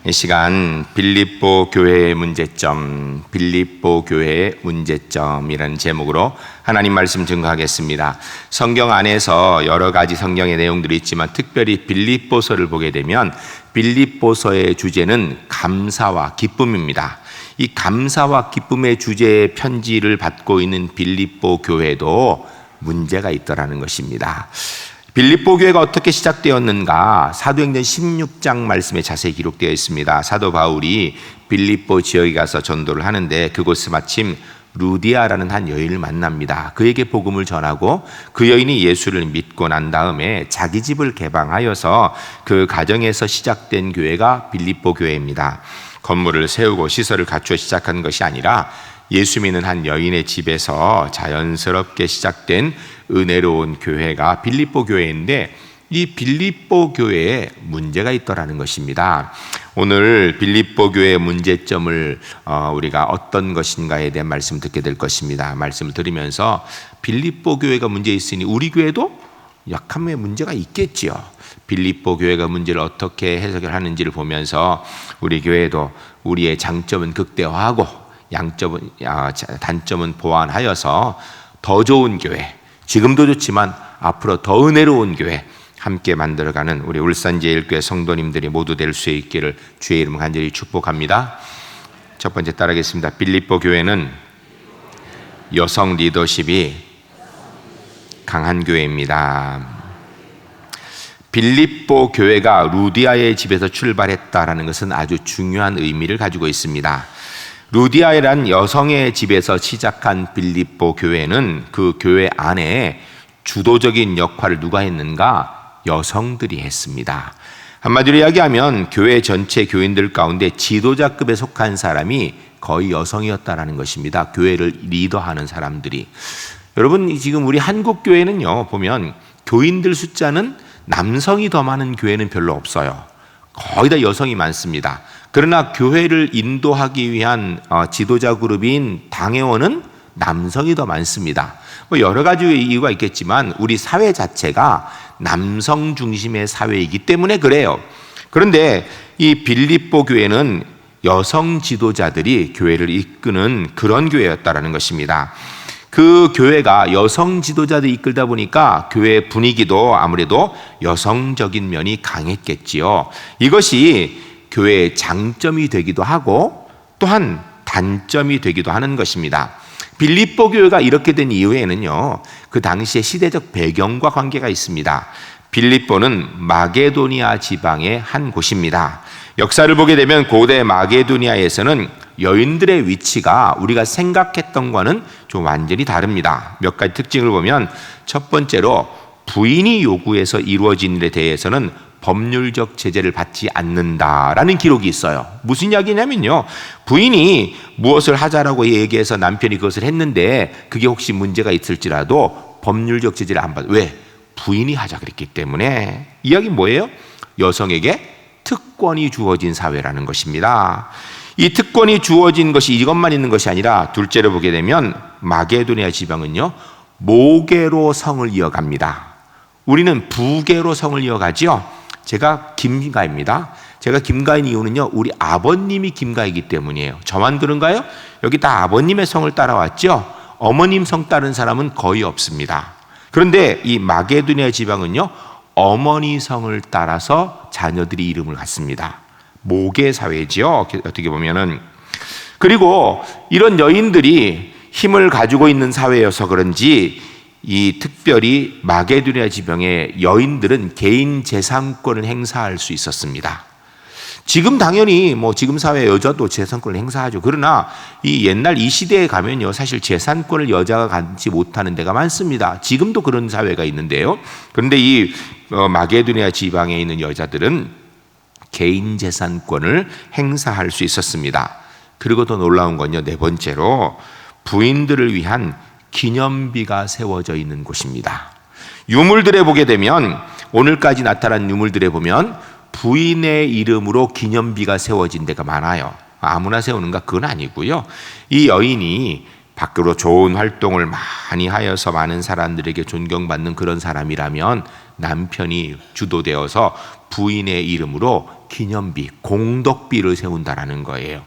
이 시간 빌립보 교회의 문제점, 빌립보 교회의 문제점이라는 제목으로 하나님 말씀 증거하겠습니다. 성경 안에서 여러 가지 성경의 내용들이 있지만 특별히 빌립보서를 보게 되면 빌립보서의 주제는 감사와 기쁨입니다. 이 감사와 기쁨의 주제의 편지를 받고 있는 빌립보 교회도 문제가 있더라는 것입니다. 빌립보 교회가 어떻게 시작되었는가? 사도행전 16장 말씀에 자세히 기록되어 있습니다. 사도 바울이 빌립보 지역에 가서 전도를 하는데 그곳에 마침 루디아라는 한 여인을 만납니다. 그에게 복음을 전하고 그 여인이 예수를 믿고 난 다음에 자기 집을 개방하여서 그 가정에서 시작된 교회가 빌립보 교회입니다. 건물을 세우고 시설을 갖추어 시작한 것이 아니라 예수 믿는 한 여인의 집에서 자연스럽게 시작된 은혜로운 교회가 빌립보 교회인데 이 빌립보 교회에 문제가 있더라는 것입니다. 오늘 빌립보 교회의 문제점을 우리가 어떤 것인가에 대한 말씀을 듣게 될 것입니다. 말씀을 들으면서 빌립보 교회가 문제 있으니 우리 교회도 약함의 문제가 있겠지요. 빌립보 교회가 문제를 어떻게 해석을 하는지를 보면서 우리 교회도 우리의 장점은 극대화하고 단점은 보완하여서 더 좋은 교회, 지금도 좋지만 앞으로 더 은혜로운 교회 함께 만들어가는 우리 울산제일교회 성도님들이 모두 될 수 있기를 주의 이름으로 간절히 축복합니다. 첫 번째 따르겠습니다. 빌립보 교회는 여성 리더십이 강한 교회입니다. 빌립보 교회가 루디아의 집에서 출발했다라는 것은 아주 중요한 의미를 가지고 있습니다. 루디아라는 여성의 집에서 시작한 빌립보 교회는 그 교회 안에 주도적인 역할을 누가 했는가? 여성들이 했습니다. 한마디로 이야기하면 교회 전체 교인들 가운데 지도자급에 속한 사람이 거의 여성이었다라는 것입니다. 교회를 리더하는 사람들이. 여러분, 지금 우리 한국 교회는요, 보면 교인들 숫자는 남성이 더 많은 교회는 별로 없어요. 거의 다 여성이 많습니다. 그러나 교회를 인도하기 위한 지도자 그룹인 당회원은 남성이 더 많습니다. 뭐 여러 가지 이유가 있겠지만 우리 사회 자체가 남성 중심의 사회이기 때문에 그래요. 그런데 이 빌립보 교회는 여성 지도자들이 교회를 이끄는 그런 교회였다라는 것입니다. 그 교회가 여성 지도자들이 이끌다 보니까 교회 분위기도 아무래도 여성적인 면이 강했겠지요. 이것이 교회의 장점이 되기도 하고 또한 단점이 되기도 하는 것입니다. 빌립보 교회가 이렇게 된 이유에는요, 그 당시의 시대적 배경과 관계가 있습니다. 빌립보는 마게도니아 지방의 한 곳입니다. 역사를 보게 되면 고대 마게도니아에서는 여인들의 위치가 우리가 생각했던 것과는 좀 완전히 다릅니다. 몇 가지 특징을 보면 첫 번째로 부인이 요구해서 이루어진 일에 대해서는 법률적 제재를 받지 않는다라는 기록이 있어요. 무슨 이야기냐면요, 부인이 무엇을 하자라고 얘기해서 남편이 그것을 했는데 그게 혹시 문제가 있을지라도 법률적 제재를 안 받아요. 왜? 부인이 하자 그랬기 때문에. 이야기는 뭐예요? 여성에게 특권이 주어진 사회라는 것입니다. 이 특권이 주어진 것이 이것만 있는 것이 아니라 둘째로 보게 되면 마게도니아 지방은요, 모계로 성을 이어갑니다. 우리는 부계로 성을 이어가지요. 제가 김가입니다. 제가 김가인 이유는요, 우리 아버님이 김가이기 때문이에요. 저만 그런가요? 여기 다 아버님의 성을 따라왔죠. 어머님 성 따른 사람은 거의 없습니다. 그런데 이 마게도니아 지방은요, 어머니 성을 따라서 자녀들이 이름을 갖습니다. 모계 사회지요, 어떻게 보면은. 그리고 이런 여인들이 힘을 가지고 있는 사회여서 그런지 이 특별히 마게도니아 지방의 여인들은 개인 재산권을 행사할 수 있었습니다. 지금 당연히 지금 사회 여자도 재산권을 행사하죠. 그러나 이 옛날 이 시대에 가면요, 사실 재산권을 여자가 갖지 못하는 데가 많습니다. 지금도 그런 사회가 있는데요. 그런데 이 마게도니아 지방에 있는 여자들은 개인 재산권을 행사할 수 있었습니다. 그리고 더 놀라운 건요, 네 번째로 부인들을 위한 기념비가 세워져 있는 곳입니다. 유물들에 보게 되면, 오늘까지 나타난 유물들에 보면 부인의 이름으로 기념비가 세워진 데가 많아요. 아무나 세우는가? 그건 아니고요. 이 여인이 밖으로 좋은 활동을 많이 하여서 많은 사람들에게 존경받는 그런 사람이라면 남편이 주도되어서 부인의 이름으로 기념비, 공덕비를 세운다라는 거예요.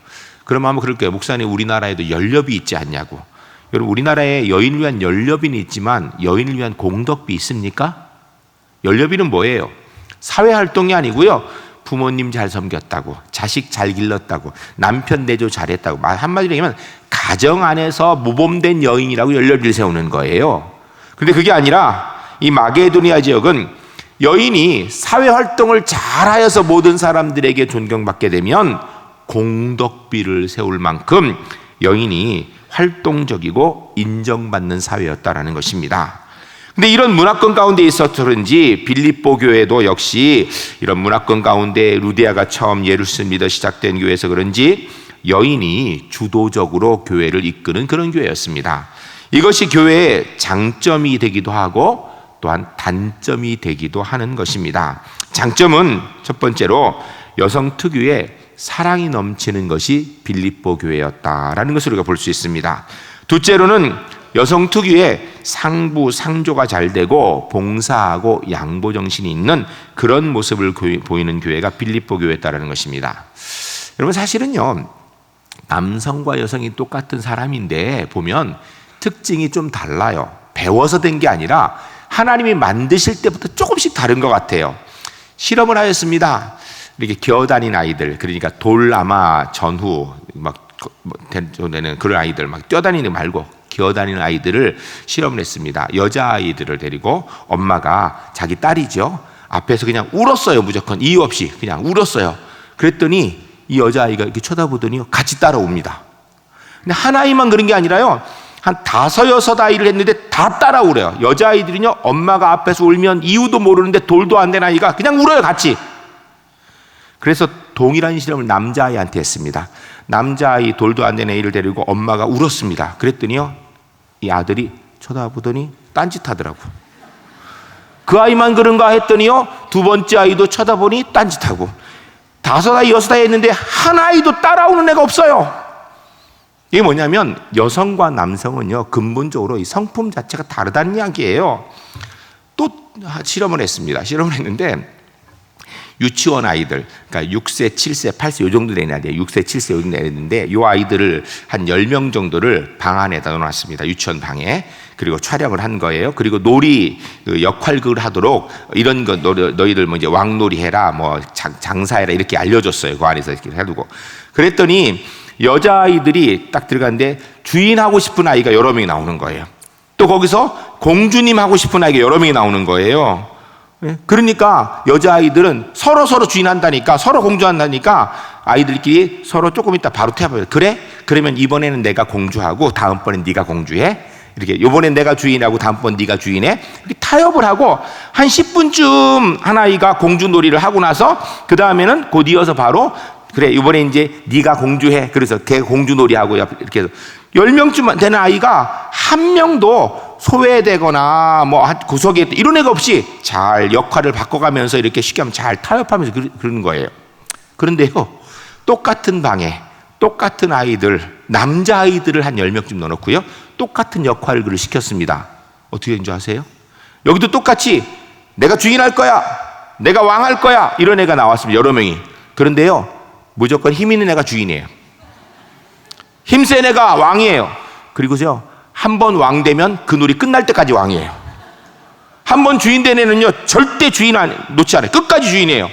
그러면 아마 그럴게요. 목사님, 우리나라에도 연료비 있지 않냐고. 여러분, 우리나라에 여인을 위한 연료비는 있지만 여인을 위한 공덕비 있습니까? 연료비는 뭐예요? 사회활동이 아니고요, 부모님 잘 섬겼다고, 자식 잘 길렀다고, 남편 내조 잘했다고, 한마디로 얘기하면 가정 안에서 모범된 여인이라고 연료비를 세우는 거예요. 그런데 그게 아니라 이 마게도니아 지역은 여인이 사회활동을 잘하여서 모든 사람들에게 존경받게 되면 공덕비를 세울 만큼 여인이 활동적이고 인정받는 사회였다라는 것입니다. 근데 이런 문화권 가운데 있어서 그런지 빌립보 교회도 역시 이런 문화권 가운데 루디아가 처음 예루살렘 믿어 시작된 교회에서 그런지 여인이 주도적으로 교회를 이끄는 그런 교회였습니다. 이것이 교회의 장점이 되기도 하고 또한 단점이 되기도 하는 것입니다. 장점은 첫 번째로 여성 특유의 사랑이 넘치는 것이 빌립보 교회였다라는 것을 우리가 볼 수 있습니다. 둘째로는 여성 특유의 상부 상조가 잘 되고 봉사하고 양보 정신이 있는 그런 모습을 보이는 교회가 빌립보 교회였다라는 것입니다. 여러분, 사실은요, 남성과 여성이 똑같은 사람인데 보면 특징이 좀 달라요. 배워서 된 게 아니라 하나님이 만드실 때부터 조금씩 다른 것 같아요. 실험을 하였습니다. 이렇게 기어다니는 아이들, 그러니까 돌아마 전후 막 되는 그런 아이들, 막 뛰어다니는 말고 기어다니는 아이들을 실험을 했습니다. 여자아이들을 데리고 엄마가 자기 딸이죠, 앞에서 그냥 울었어요. 무조건 이유 없이 그냥 울었어요. 그랬더니 이 여자아이가 이렇게 쳐다보더니 같이 따라옵니다. 근데 한 아이만 그런 게 아니라요, 한 5, 6 아이를 했는데 다 따라오래요. 여자아이들은요, 엄마가 앞에서 울면 이유도 모르는데 돌도 안 된 아이가 그냥 울어요, 같이. 그래서 동일한 실험을 남자아이한테 했습니다. 남자아이 돌도 안 된 애를 데리고 엄마가 울었습니다. 그랬더니요, 이 아들이 쳐다보더니 딴짓하더라고. 그 아이만 그런가 했더니요, 두 번째 아이도 쳐다보니 딴짓하고, 5 아이, 6 아이 했는데 한 아이도 따라오는 애가 없어요. 이게 뭐냐면 여성과 남성은요, 근본적으로 이 성품 자체가 다르다는 이야기예요. 또 실험을 했습니다. 실험을 했는데 유치원 아이들, 그러니까 6세, 7세, 8세 이 정도 되는 아이들, 6세, 7세 이 정도 되는데 이 아이들을 한 10명 정도를 방 안에다 놓았습니다. 유치원 방에. 그리고 촬영을 한 거예요. 그리고 놀이 역할극을 하도록 이런 거 너희들 뭐 이제 왕놀이 해라, 뭐 장사해라 이렇게 알려줬어요. 그 안에서 이렇게 해두고. 그랬더니 여자아이들이 딱 들어갔는데 주인 하고 싶은 아이가 여러 명이 나오는 거예요. 또 거기서 공주님 하고 싶은 아이가 여러 명이 나오는 거예요. 그러니까 여자아이들은 서로 주인한다니까, 서로 공주한다니까 아이들끼리 서로 조금 있다 바로 태워봐요. 그래? 그러면 이번에는 내가 공주하고 다음번엔 네가 공주해. 이렇게 이번엔 내가 주인하고 다음번 네가 주인해. 이렇게 타협을 하고 한 10분쯤 한 아이가 공주놀이를 하고 나서 그 다음에는 곧 이어서 바로 그래, 이번에 이제 네가 공주해. 그래서 걔 공주놀이하고 이렇게 해서 10명쯤 되는 아이가 한 명도 소외되거나 뭐 구석에 이런 애가 없이 잘 역할을 바꿔가면서 이렇게 쉽게 하면 잘 타협하면서 그러는 거예요. 그런데요, 똑같은 방에 똑같은 아이들, 남자아이들을 한 10명쯤 넣어놓고요, 똑같은 역할을 시켰습니다. 어떻게 된 줄 아세요? 여기도 똑같이 내가 주인할 거야, 내가 왕할 거야, 이런 애가 나왔습니다. 여러 명이. 그런데요, 무조건 힘 있는 애가 주인이에요. 힘센 애가 왕이에요. 그리고요, 한 번 왕 되면 그 놀이 끝날 때까지 왕이에요. 한 번 주인 된 애는요, 절대 주인 놓지 않아요. 끝까지 주인이에요.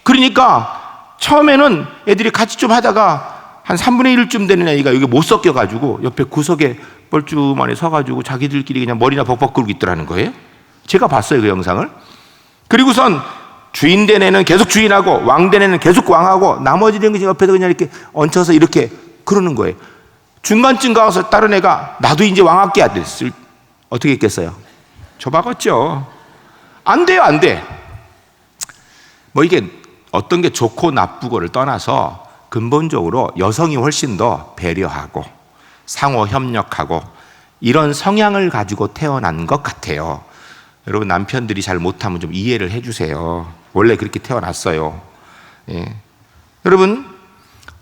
그러니까 처음에는 애들이 같이 좀 하다가 한 3분의 1쯤 되는 애가 여기 못 섞여가지고 옆에 구석에 뻘쭘하게 서가지고 자기들끼리 그냥 머리나 벅벅 끓고 있더라는 거예요. 제가 봤어요, 그 영상을. 그리고선 주인 된 애는 계속 주인하고 왕 된 애는 계속 왕하고 나머지는 그냥 옆에서 그냥 이렇게 얹혀서 이렇게 그러는 거예요. 중간쯤 가서 다른 애가 나도 이제 왕할게 했을 어떻게 했겠어요? 줘박았죠. 안 돼요, 안 돼. 뭐 이게 어떤 게 좋고 나쁘고를 떠나서 근본적으로 여성이 훨씬 더 배려하고 상호 협력하고 이런 성향을 가지고 태어난 것 같아요. 여러분, 남편들이 잘 못하면 좀 이해를 해주세요. 원래 그렇게 태어났어요. 예. 여러분,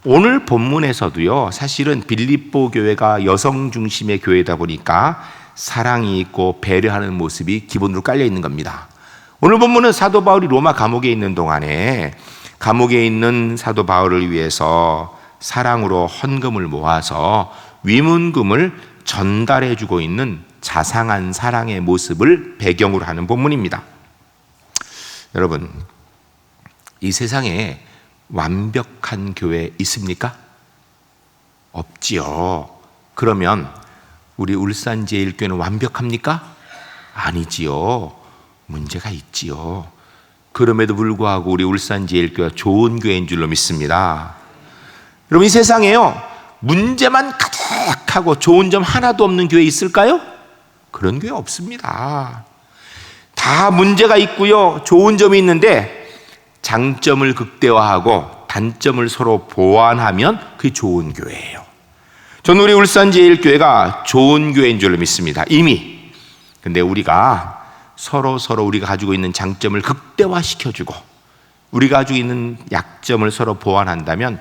오늘 본문에서도요, 사실은 빌립보 교회가 여성 중심의 교회다 보니까 사랑이 있고 배려하는 모습이 기본으로 깔려 있는 겁니다. 오늘 본문은 사도 바울이 로마 감옥에 있는 동안에 감옥에 있는 사도 바울을 위해서 사랑으로 헌금을 모아서 위문금을 전달해 주고 있는 자상한 사랑의 모습을 배경으로 하는 본문입니다. 여러분, 이 세상에 완벽한 교회 있습니까? 없지요. 그러면 우리 울산제일교회는 완벽합니까? 아니지요. 문제가 있지요. 그럼에도 불구하고 우리 울산제일교회가 좋은 교회인 줄로 믿습니다. 여러분, 이 세상에요, 문제만 가득하고 좋은 점 하나도 없는 교회 있을까요? 그런 교회 없습니다. 다 문제가 있고요, 좋은 점이 있는데 장점을 극대화하고 단점을 서로 보완하면 그게 좋은 교회예요. 저는 우리 울산제일교회가 좋은 교회인 줄로 믿습니다, 이미. 근데 우리가 서로 우리가 가지고 있는 장점을 극대화시켜주고 우리가 가지고 있는 약점을 서로 보완한다면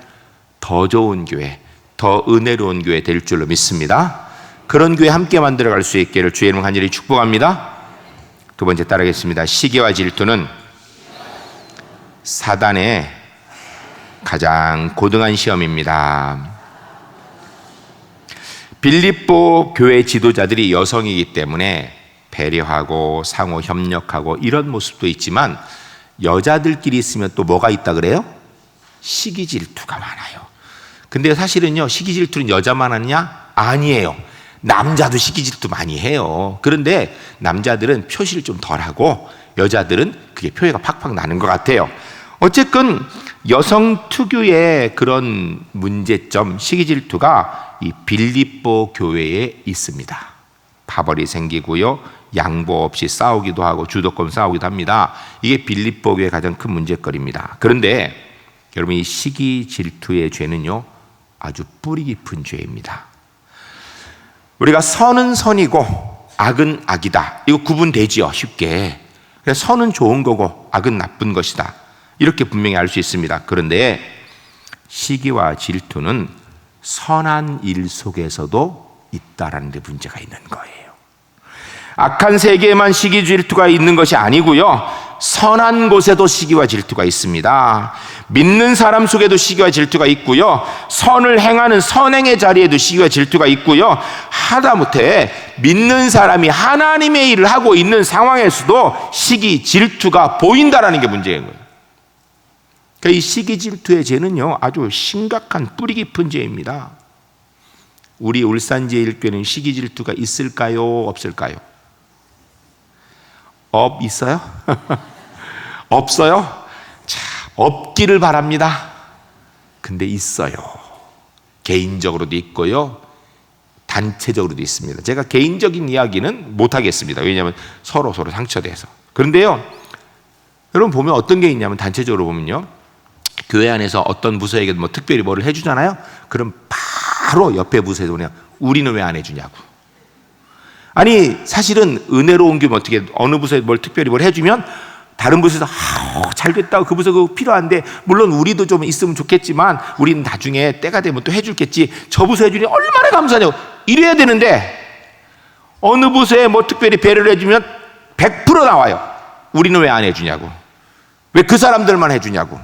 더 좋은 교회, 더 은혜로운 교회 될 줄로 믿습니다. 그런 교회 함께 만들어갈 수 있기를 주의 이름으로 간절히 축복합니다. 두 번째 따르겠습니다. 시기와 질투는 사단의 가장 고등한 시험입니다. 빌립보 교회 지도자들이 여성이기 때문에 배려하고 상호 협력하고 이런 모습도 있지만 여자들끼리 있으면 또 뭐가 있다 그래요? 시기 질투가 많아요. 근데 사실은요, 시기 질투는 여자만 하느냐? 아니에요. 남자도 시기 질투 많이 해요. 그런데 남자들은 표시를 좀 덜하고 여자들은 그게 표해가 팍팍 나는 것 같아요. 어쨌든 여성 특유의 그런 문제점, 시기 질투가 이 빌립보 교회에 있습니다. 파벌이 생기고요, 양보 없이 싸우기도 하고 주도권 싸우기도 합니다. 이게 빌립보 교회의 가장 큰 문제거리입니다. 그런데 여러분, 이 시기 질투의 죄는요, 아주 뿌리 깊은 죄입니다. 우리가 선은 선이고 악은 악이다, 이거 구분되지요, 쉽게. 그래서 선은 좋은 거고 악은 나쁜 것이다, 이렇게 분명히 알 수 있습니다. 그런데 시기와 질투는 선한 일 속에서도 있다라는 데 문제가 있는 거예요. 악한 세계에만 시기 질투가 있는 것이 아니고요, 선한 곳에도 시기와 질투가 있습니다. 믿는 사람 속에도 시기와 질투가 있고요, 선을 행하는 선행의 자리에도 시기와 질투가 있고요, 하다못해 믿는 사람이 하나님의 일을 하고 있는 상황에서도 시기 질투가 보인다라는 게 문제인 거예요. 그러니까 이 시기 질투의 죄는요, 아주 심각한 뿌리 깊은 죄입니다. 우리 울산제일교회는 시기 질투가 있을까요, 없을까요? 있어요? 없어요? 자, 없기를 바랍니다. 근데 있어요. 개인적으로도 있고요, 단체적으로도 있습니다. 제가 개인적인 이야기는 못하겠습니다. 왜냐하면 서로 상처돼서. 그런데요, 여러분 보면 어떤 게 있냐면, 단체적으로 보면요, 교회 안에서 어떤 부서에게 뭐 특별히 뭐를 해주잖아요. 그럼 바로 옆에 부서에서 그냥 우리는 왜 안 해주냐고. 아니, 사실은 은혜로운 교회 어떻게 어느 부서에 뭘 특별히 뭘 해주면 다른 부서에서 잘 됐다고, 그 부서 그거 필요한데, 물론 우리도 좀 있으면 좋겠지만 우리는 나중에 때가 되면 또 해줄겠지, 저 부서 해주니 얼마나 감사하냐고 이래야 되는데, 어느 부서에 뭐 특별히 배려를 해주면 100% 나와요. 우리는 왜 안 해주냐고, 왜 그 사람들만 해주냐고.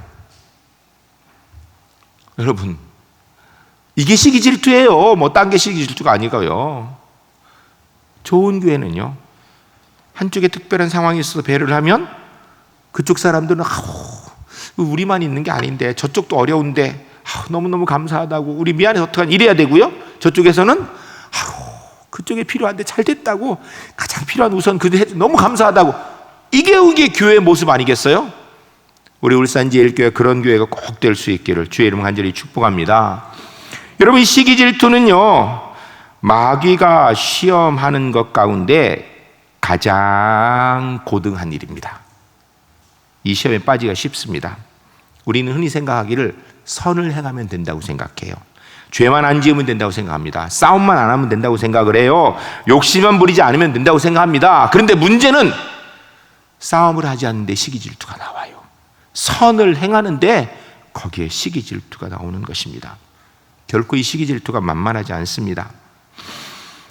여러분, 이게 시기 질투예요. 뭐 딴 게 시기 질투가 아니고요. 좋은 교회는요, 한쪽에 특별한 상황이 있어서 배려를 하면 그쪽 사람들은 우리만 있는 게 아닌데, 저쪽도 어려운데 너무너무 감사하다고, 우리 미안해서 어떡하니 이래야 되고요, 저쪽에서는 그쪽에 필요한데 잘 됐다고, 가장 필요한 우선 그들 너무 감사하다고. 이게 교회의 모습 아니겠어요? 우리 울산제일교회 그런 교회가 꼭 될 수 있기를 주의 이름 간절히 축복합니다. 여러분, 이 시기 질투는요, 마귀가 시험하는 것 가운데 가장 고등한 일입니다. 이 시험에 빠지기가 쉽습니다. 우리는 흔히 생각하기를 선을 행하면 된다고 생각해요. 죄만 안 지으면 된다고 생각합니다. 싸움만 안 하면 된다고 생각을 해요. 욕심만 부리지 않으면 된다고 생각합니다. 그런데 문제는 싸움을 하지 않는데 시기 질투가 나와요. 선을 행하는데 거기에 시기 질투가 나오는 것입니다. 결코 이 시기 질투가 만만하지 않습니다.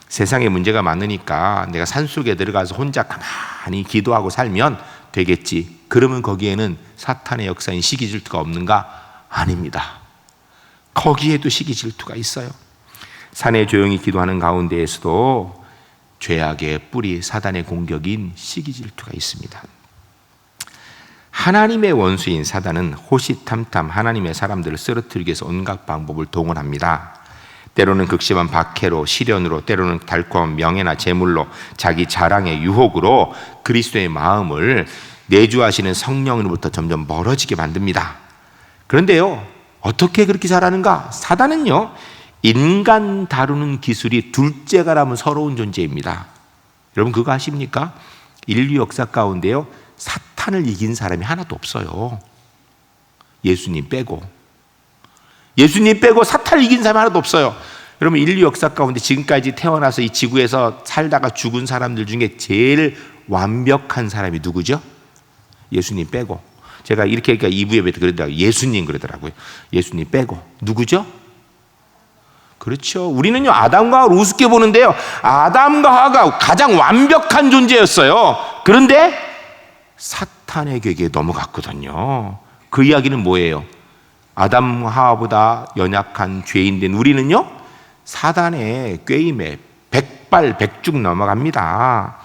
세상에 문제가 많으니까 내가 산속에 들어가서 혼자 가만히 기도하고 살면 되겠지. 그러면 거기에는 사탄의 역사인 시기 질투가 없는가? 아닙니다. 거기에도 시기 질투가 있어요. 산에 조용히 기도하는 가운데에서도 죄악의 뿌리, 사단의 공격인 시기 질투가 있습니다. 하나님의 원수인 사단은 호시탐탐 하나님의 사람들을 쓰러뜨리기 위해서 온갖 방법을 동원합니다. 때로는 극심한 박해로, 시련으로, 때로는 달콤한 명예나 재물로, 자기 자랑의 유혹으로 그리스도의 마음을 내주하시는 성령으로부터 점점 멀어지게 만듭니다. 그런데요, 어떻게 그렇게 잘하는가? 사단은요, 인간 다루는 기술이 둘째가라면 서러운 존재입니다. 여러분 그거 아십니까? 인류 역사 가운데요, 사탄을 이긴 사람이 하나도 없어요. 예수님 빼고. 예수님 빼고 사탄을 이긴 사람이 하나도 없어요. 여러분 인류 역사 가운데 지금까지 태어나서 이 지구에서 살다가 죽은 사람들 중에 제일 완벽한 사람이 누구죠? 예수님 빼고. 제가 이렇게 하니까 2부 예배 때 그러더라고요. 예수님 그러더라고요. 예수님 빼고. 누구죠? 그렇죠. 우리는요, 아담과 하와를 우습게 보는데요, 아담과 하와가 가장 완벽한 존재였어요. 그런데 사탄에게 넘어갔거든요. 그 이야기는 뭐예요? 아담 하와보다 연약한 죄인된 우리는요, 사단의 꾀임에 백발백중 넘어갑니다.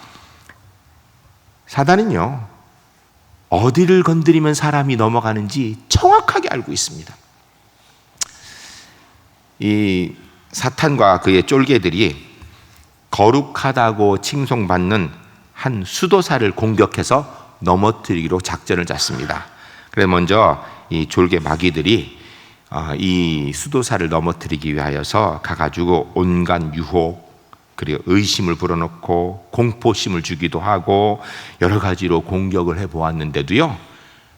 사단은요, 어디를 건드리면 사람이 넘어가는지 정확하게 알고 있습니다. 이 사탄과 그의 쫄개들이 거룩하다고 칭송받는 한 수도사를 공격해서 넘어뜨리기로 작전을 짰습니다. 그래서 먼저 이 졸개 마귀들이 이 수도사를 넘어뜨리기 위하여서 가가지고 온갖 유혹, 그리고 의심을 불어넣고 공포심을 주기도 하고 여러 가지로 공격을 해보았는데도요,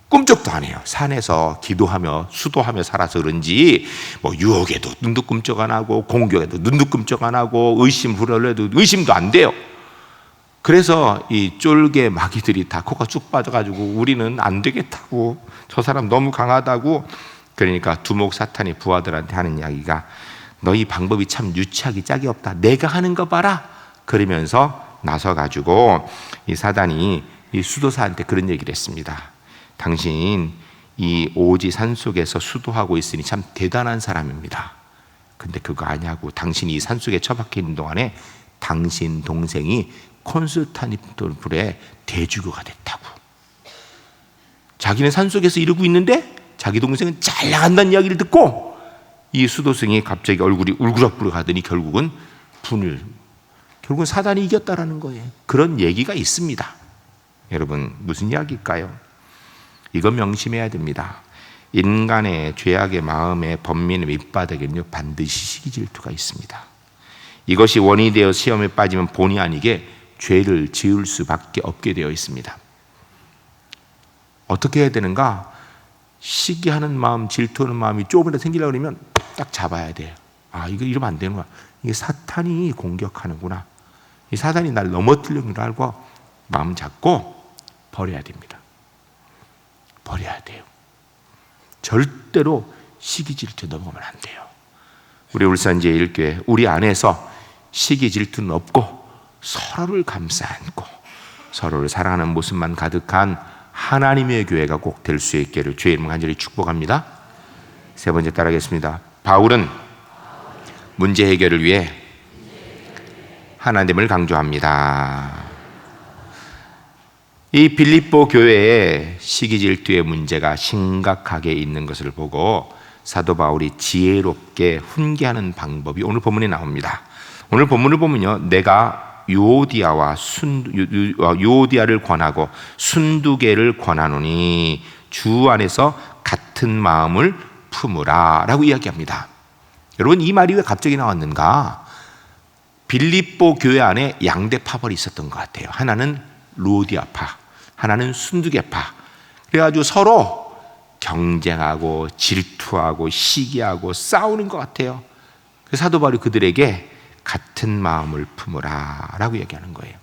꿈쩍도 안 해요. 산에서 기도하며 수도하며 살아서 그런지 뭐 유혹에도 눈도 끔쩍 안 하고 공격에도 눈도 끔쩍 안 하고 의심 불어넣어도 의심도 안 돼요. 그래서 이 쫄개 마귀들이 다 코가 쭉 빠져가지고 우리는 안 되겠다고, 저 사람 너무 강하다고. 그러니까 두목 사탄이 부하들한테 하는 이야기가, 너희 방법이 참 유치하기 짝이 없다. 내가 하는 거 봐라. 그러면서 나서가지고 이 사단이 이 수도사한테 그런 얘기를 했습니다. 당신 이 오지 산속에서 수도하고 있으니 참 대단한 사람입니다. 근데 그거 아니하고 당신이 이 산속에 처박혀 있는 동안에 당신 동생이 콘스탄티노플의 대주교가 됐다고. 자기는 산속에서 이러고 있는데 자기 동생은 잘 나간다는 이야기를 듣고 이 수도승이 갑자기 얼굴이 울그락불락 하더니 결국은 결국은 사단이 이겼다라는 거예요. 그런 얘기가 있습니다. 여러분 무슨 이야기일까요? 이거 명심해야 됩니다. 인간의 죄악의 마음의 번민의 밑바닥에는요, 반드시 시기 질투가 있습니다. 이것이 원인이 되어 시험에 빠지면 본의 아니게 죄를 지을 수밖에 없게 되어 있습니다. 어떻게 해야 되는가? 시기하는 마음, 질투하는 마음이 조금이라도 생기려고 그러면 딱 잡아야 돼요. 아, 이거 이러면 안 되는구나. 이게 사탄이 공격하는구나. 이 사단이 날 넘어뜨리는 걸 알고 마음 잡고 버려야 됩니다. 버려야 돼요. 절대로 시기 질투 넘어가면 안 돼요. 우리 울산 제1교회 우리 안에서 시기 질투는 없고 서로를 감싸 안고 서로를 사랑하는 모습만 가득한 하나님의 교회가 꼭 될 수 있기를 주의 이름으로 간절히 축복합니다. 세 번째 따라하겠습니다. 바울은 문제 해결을 위해 하나님을 강조합니다. 이 빌립보 교회에 시기 질투의 문제가 심각하게 있는 것을 보고 사도 바울이 지혜롭게 훈계하는 방법이 오늘 본문에 나옵니다. 오늘 본문을 보면요, 내가 유오디아를 권하고 순두개를 권하노니 주 안에서 같은 마음을 품으라 라고 이야기합니다. 여러분 이 말이 왜 갑자기 나왔는가? 빌립보 교회 안에 양대 파벌이 있었던 것 같아요. 하나는 루오디아파, 하나는 순두개파. 그래가지고 서로 경쟁하고 질투하고 시기하고 싸우는 것 같아요. 그래서 사도 바울이 그들에게 같은 마음을 품으라 라고 얘기하는 거예요.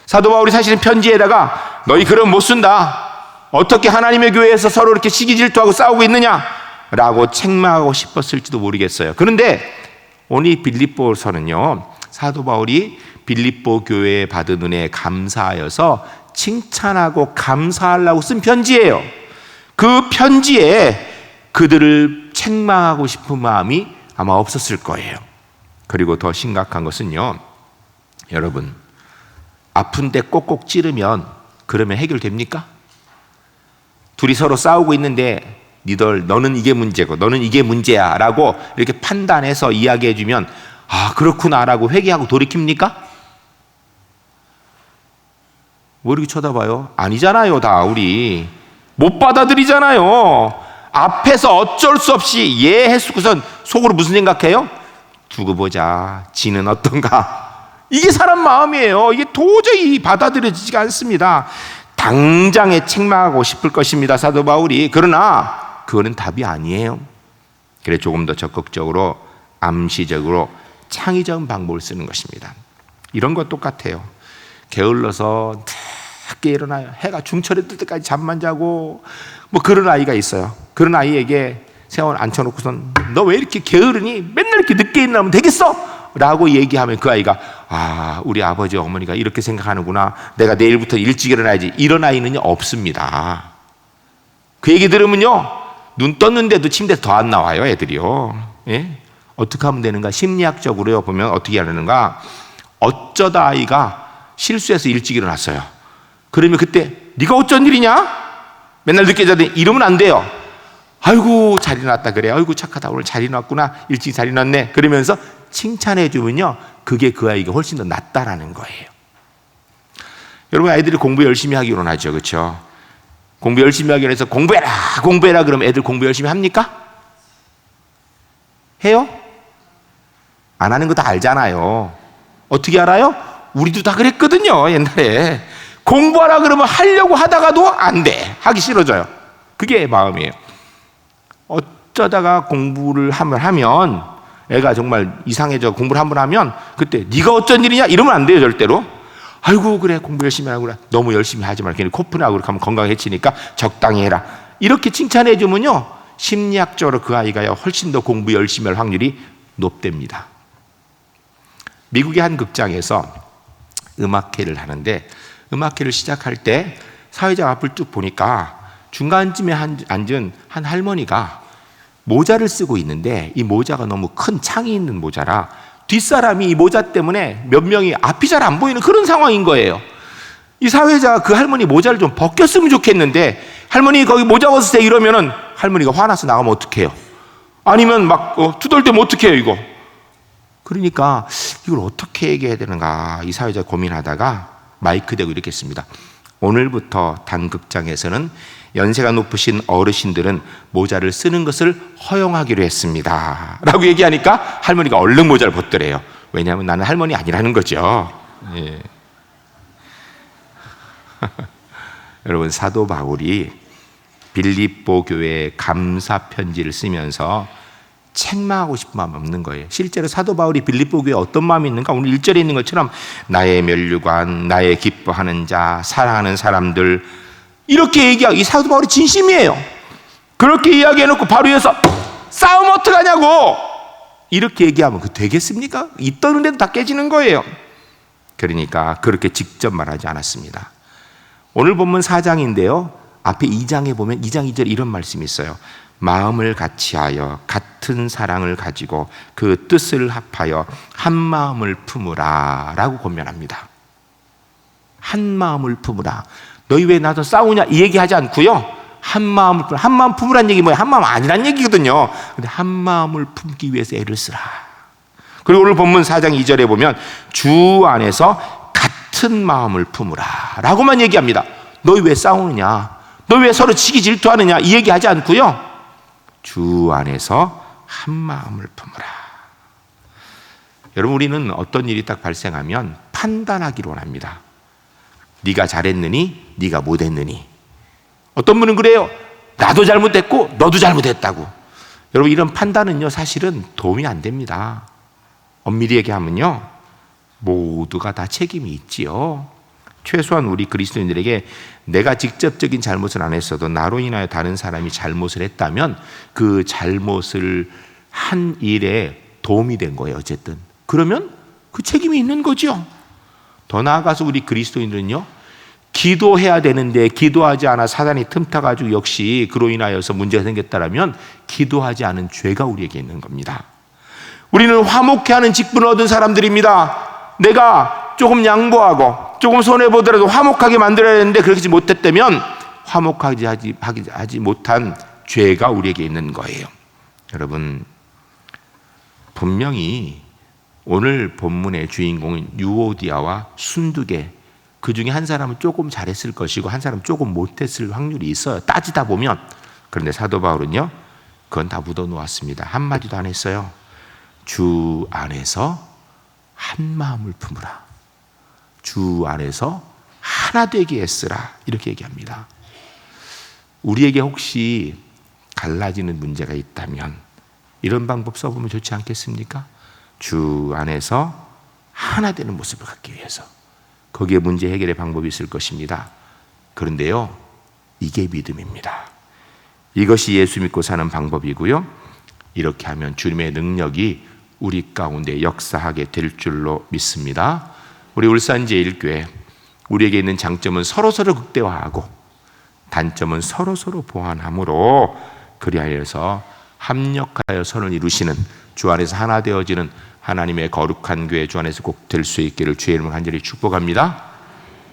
사도 바울이 사실은 편지에다가 너희 글은 못 쓴다, 어떻게 하나님의 교회에서 서로 이렇게 시기 질투하고 싸우고 있느냐 라고 책망하고 싶었을지도 모르겠어요. 그런데 오늘 빌립보서는요, 사도 바울이 빌립보 교회에 받은 은혜에 감사하여서 칭찬하고 감사하려고 쓴 편지예요. 그 편지에 그들을 책망하고 싶은 마음이 아마 없었을 거예요. 그리고 더 심각한 것은요, 여러분, 아픈데 꼭꼭 찌르면 그러면 해결됩니까? 둘이 서로 싸우고 있는데 너는 이게 문제고 너는 이게 문제야 라고 이렇게 판단해서 이야기해 주면 아 그렇구나 라고 회개하고 돌이킵니까? 뭐 이렇게 쳐다봐요? 아니잖아요. 다 우리 못 받아들이잖아요. 앞에서 어쩔 수 없이 이해했고선 속으로 무슨 생각해요? 두고 보자, 지는 어떤가. 이게 사람 마음이에요. 이게 도저히 받아들여지지가 않습니다. 당장에 책망하고 싶을 것입니다, 사도 바울이. 그러나 그거는 답이 아니에요. 그래 조금 더 적극적으로 암시적으로 창의적인 방법을 쓰는 것입니다. 이런 것 똑같아요. 게을러서 늦게 일어나요. 해가 중천에 뜰 때까지 잠만 자고 뭐 그런 아이가 있어요. 그런 아이에게 세월 앉혀놓고선 너 왜 이렇게 게으르니? 맨날 이렇게 늦게 일어나면 되겠어? 라고 얘기하면 그 아이가 아 우리 아버지 어머니가 이렇게 생각하는구나, 내가 내일부터 일찍 일어나야지. 이런 아이는 없습니다. 그 얘기 들으면요 눈 떴는데도 침대에서 더 안 나와요, 애들이요. 예? 어떻게 하면 되는가? 심리학적으로 보면 어떻게 하는가? 어쩌다 아이가 실수해서 일찍 일어났어요. 그러면 그때 네가 어쩐 일이냐? 맨날 늦게 자더니 이러면 안 돼요. 아이고 잘 일어났다 그래. 아이고 착하다, 오늘 잘 일어났구나, 일찍 잘 일어났네. 그러면서 칭찬해 주면요 그게 그 아이가 훨씬 더 낫다라는 거예요. 여러분 아이들이 공부 열심히 하기로 하죠, 그렇죠? 공부 열심히 하기로 해서 공부해라 그러면 애들 공부 열심히 합니까? 해요? 안 하는 거 다 알잖아요. 어떻게 알아요? 우리도 다 그랬거든요, 옛날에. 공부하라 그러면 하려고 하다가도 안 돼. 하기 싫어져요. 그게 마음이에요. 어쩌다가 공부를 하면 애가 정말 이상해져 공부를 한번 하면 그때 네가 어쩐 일이냐 이러면 안 돼요, 절대로. 아이고 그래 공부 열심히 하구나. 너무 열심히 하지 말고 괜히 코푼하고 그렇게 하면 건강해지니까 적당히 해라. 이렇게 칭찬해 주면요 심리학적으로 그 아이가 훨씬 더 공부 열심히 할 확률이 높답니다. 미국의 한 극장에서 음악회를 하는데 음악회를 시작할 때 사회자 앞을 쭉 보니까 중간쯤에 앉은 한 할머니가 모자를 쓰고 있는데 이 모자가 너무 큰 창이 있는 모자라 뒷사람이 이 모자 때문에 몇 명이 앞이 잘 안 보이는 그런 상황인 거예요. 이 사회자가 그 할머니 모자를 좀 벗겼으면 좋겠는데 할머니 거기 모자 벗으세요 이러면은 할머니가 화나서 나가면 어떡해요? 아니면 막 투덜대면 어떡해요 이거? 그러니까 이걸 어떻게 얘기해야 되는가 이 사회자가 고민하다가 마이크 대고 이렇게 했습니다. 오늘부터 단극장에서는 연세가 높으신 어르신들은 모자를 쓰는 것을 허용하기로 했습니다 라고 얘기하니까 할머니가 얼른 모자를 벗더래요. 왜냐하면 나는 할머니 아니라는 거죠. 예. 여러분 사도 바울이 빌립보 교회에 감사 편지를 쓰면서 책망하고 싶은 마음이 없는 거예요. 실제로 사도 바울이 빌립보 교회에 어떤 마음이 있는가? 오늘 1절에 있는 것처럼 나의 면류관, 나의 기뻐하는 자, 사랑하는 사람들 이렇게 얘기하고 이 사도 바울이 진심이에요. 그렇게 이야기해놓고 바로 이어서 싸움 어떡하냐고 이렇게 얘기하면 그 되겠습니까? 있던 다 깨지는 거예요. 그러니까 그렇게 직접 말하지 않았습니다. 오늘 본문 4장인데요 앞에 2장에 보면 2장 2절에 이런 말씀이 있어요. 마음을 같이하여 같은 사랑을 가지고 그 뜻을 합하여 한 마음을 품으라 라고 권면합니다. 한 마음을 품으라. 너희 왜 나도 싸우냐 이 얘기하지 않고요 한 마음을 품으란 얘기 뭐예요? 한 마음 아니란 얘기거든요. 근데 한 마음을 품기 위해서 애를 쓰라. 그리고 오늘 본문 4장 2절에 보면 주 안에서 같은 마음을 품으라 라고만 얘기합니다. 너희 왜 싸우느냐, 너희 왜 서로 치기 질투하느냐 이 얘기하지 않고요 주 안에서 한 마음을 품으라. 여러분 우리는 어떤 일이 딱 발생하면 판단하기로 합니다. 네가 잘했느니 네가 못했느니. 어떤 분은 그래요. 나도 잘못했고 너도 잘못했다고. 여러분 이런 판단은요 사실은 도움이 안 됩니다. 엄밀히 얘기하면요 모두가 다 책임이 있지요. 최소한 우리 그리스도인들에게 내가 직접적인 잘못을 안 했어도 나로 인하여 다른 사람이 잘못을 했다면 그 잘못을 한 일에 도움이 된 거예요. 어쨌든 그러면 그 책임이 있는 거죠. 더 나아가서 우리 그리스도인들은요 기도해야 되는데 기도하지 않아 사단이 틈타가지고 역시 그로 인하여서 문제가 생겼다면 기도하지 않은 죄가 우리에게 있는 겁니다. 우리는 화목해하는 직분을 얻은 사람들입니다. 내가 조금 양보하고 조금 손해보더라도 화목하게 만들어야 되는데 그렇게 못했다면 화목하지 못한 죄가 우리에게 있는 거예요. 여러분, 분명히 오늘 본문의 주인공인 유오디아와 순두계, 그 중에 한 사람은 조금 잘했을 것이고 한 사람은 조금 못했을 확률이 있어요, 따지다 보면. 그런데 사도 바울은요, 그건 다 묻어놓았습니다. 한마디도 안 했어요. 주 안에서 한 마음을 품으라, 주 안에서 하나 되게 애쓰라, 이렇게 얘기합니다. 우리에게 혹시 갈라지는 문제가 있다면 이런 방법 써보면 좋지 않겠습니까? 주 안에서 하나 되는 모습을 갖기 위해서. 거기에 문제 해결의 방법이 있을 것입니다. 그런데요, 이게 믿음입니다. 이것이 예수 믿고 사는 방법이고요, 이렇게 하면 주님의 능력이 우리 가운데 역사하게 될 줄로 믿습니다. 우리 울산제일교회, 우리에게 있는 장점은 서로서로 극대화하고 단점은 서로서로 보완함으로 그리하여서 합력하여 선을 이루시는, 주 안에서 하나 되어지는 하나님의 거룩한 교회 주 안에서 꼭 될 수 있기를 주의 이름으로 간절히 축복합니다.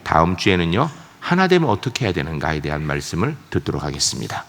다음 주에는요, 하나 되면 어떻게 해야 되는가에 대한 말씀을 듣도록 하겠습니다.